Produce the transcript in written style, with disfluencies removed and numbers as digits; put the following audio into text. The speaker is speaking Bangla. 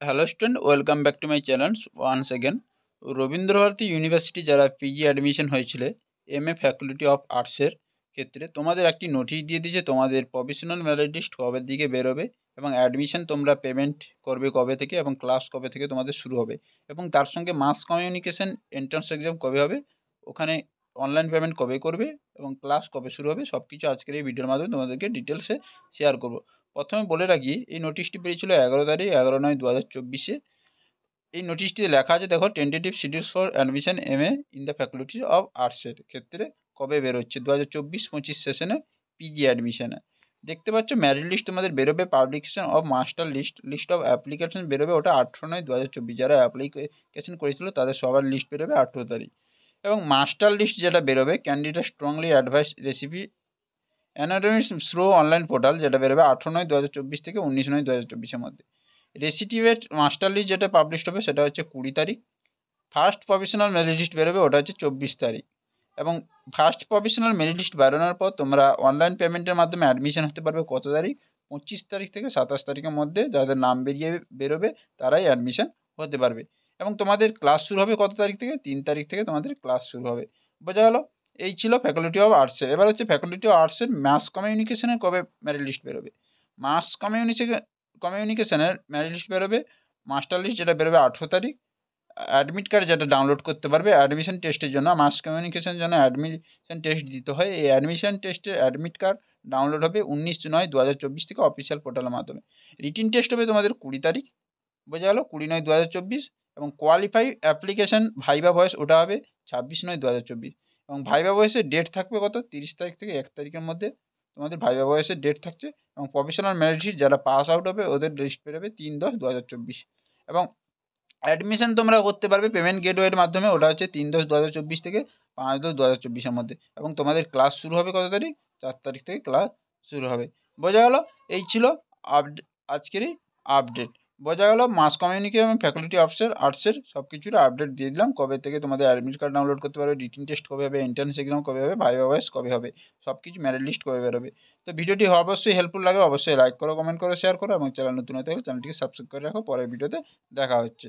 Hello student, welcome back to my channel once again. Rabindra Bharati university যারা পিজি অ্যাডমিশন হয়েছিল এমএ ফ্যাকাল্টি অফ আর্টসের ক্ষেত্রে তোমাদের একটি নোটিশ দিয়ে দিয়েছে তোমাদের প্রফেশনাল মেরিট লিস্ট কবে দিকে বেরোবে এবং অ্যাডমিশন তোমরা পেমেন্ট করবে কবে থেকে এবং ক্লাস কবে থেকে তোমাদের শুরু হবে এবং তার সঙ্গে মাস কমিউনিকেশন এন্ট্রান্স এক্সাম কবে হবে, ওখানে অনলাইন পেমেন্ট কবে করবে এবং ক্লাস কবে শুরু হবে, সব কিছু আজকের এই ভিডিওর মাধ্যমে তোমাদেরকে ডিটেলসে শেয়ার করবো। প্রথমে বলে রাখি, এই নোটিশটি বেরিয়েছিল 11 তারিখ 11/9/2024। এই নোটিশটিতে লেখা আছে, দেখো, tentative schedules for admission MA in the faculty of আর্টসের ক্ষেত্রে কবে বেরোচ্ছে 2024-25 সেশনে পিজি অ্যাডমিশনে। দেখতে পাচ্ছ মেরিট লিস্ট তোমাদের বেরোবে, publication of master list of application বেরোবে, ওটা 18/9/2024। যারা অ্যাপ্লিকেশন করেছিল তাদের সবার লিস্ট বেরোবে 18 তারিখ। এবং মাস্টার লিস্ট যেটা বেরোবে, candidate strongly advise recipe anatomies through online portal, যেটা বেরোবে 18/9/2024 থেকে 19/9/2024 মধ্যে। রেসিটিভেট মাস্টার লিস্ট যেটা পাবলিশ হবে সেটা হচ্ছে 20 তারিখ। ফার্স্ট প্রফেশনাল মেরিট লিস্ট বেরোবে, ওটা হচ্ছে 24 তারিখ। এবং ফার্স্ট প্রফেশনাল মেরিট লিস্ট বেরোনোর পর তোমরা অনলাইন পেমেন্টের মাধ্যমে অ্যাডমিশন হতে পারবে কত তারিখ? 25 তারিখ থেকে 27 তারিখের মধ্যে যাদের নাম বেরোবে তারাই অ্যাডমিশন হতে পারবে। এবং তোমাদের ক্লাস শুরু হবে কত তারিখ থেকে? 3 তারিখ থেকে তোমাদের ক্লাস শুরু হবে। বোঝা গেল? এই ছিল ফ্যাকাল্টি অফ আর্টসের। এবার হচ্ছে ফ্যাকাল্টি অফ আর্টসের মাস কমিউনিকেশনের কবে মেরিট লিস্ট বেরোবে। মাস কমিউনিকেশনের মেরিট লিস্ট বেরোবে, মাস্টার লিস্ট যেটা বেরোবে 18 তারিখ। অ্যাডমিট কার্ড যেটা ডাউনলোড করতে পারবে অ্যাডমিশন টেস্টের জন্য, মাস কমিউনিকেশনের জন্য অ্যাডমিশন টেস্ট দিতে হয়, এই অ্যাডমিশন টেস্টের অ্যাডমিট কার্ড ডাউনলোড হবে 19/9/2024 থেকে অফিসিয়াল পোর্টালের মাধ্যমে। রিটিন টেস্ট হবে তোমাদের 20 তারিখ। বোঝা গেল? 20/9/2024। এবং কোয়ালিফাই অ্যাপ্লিকেশন ভাইবা ভয়েস ওটা হবে 26/9/2024। এবং ভাইবা ভয়েসের ডেট থাকবে কত? 30 তারিখ থেকে 1 তারিখের মধ্যে তোমাদের ভাইবা ভয়েসের ডেট থাকছে। এবং প্রফেশনাল মেরিট লিস্ট যারা পাস আউট হবে ওদের লিস্ট বেরোবে 3/10/2024। এবং অ্যাডমিশন তোমরা করতে পারবে পেমেন্ট গেটওয়ের মাধ্যমে, ওটা হচ্ছে 3/10/2024 থেকে 5/10/2024 মধ্যে। এবং তোমাদের ক্লাস শুরু হবে কত তারিখ? 4 তারিখ থেকে ক্লাস শুরু হবে। বোঝা গেল? এই ছিল আজকের এই আপডেট। বোঝা গেল? মাস কমিউনিকেশন এবং ফ্যাকাল্টি আর্টসের সব কিছুর আপডেট দিয়ে দিলাম। কবে থেকে তোমাদের অ্যাডমিট কার্ড ডাউনলোড করতে পারবে, রিটিন টেস্ট কবে হবে, এন্ট্রান্স এক্সাম কবে হবে, ভাইভা ভয়েস কবে হবে, সব কিছু মেরিট লিস্ট কবে বেরোবে। তো ভিডিওটি অবশ্যই হেল্পফুল লাগে, অবশ্যই লাইক করো, কমেন্ট করো, শেয়ার করো এবং চ্যানেল নতুন হতে গেলে চ্যানেলটিকে সাবস্ক্রাইব করে রাখো। পরের ভিডিওতে দেখা হচ্ছে।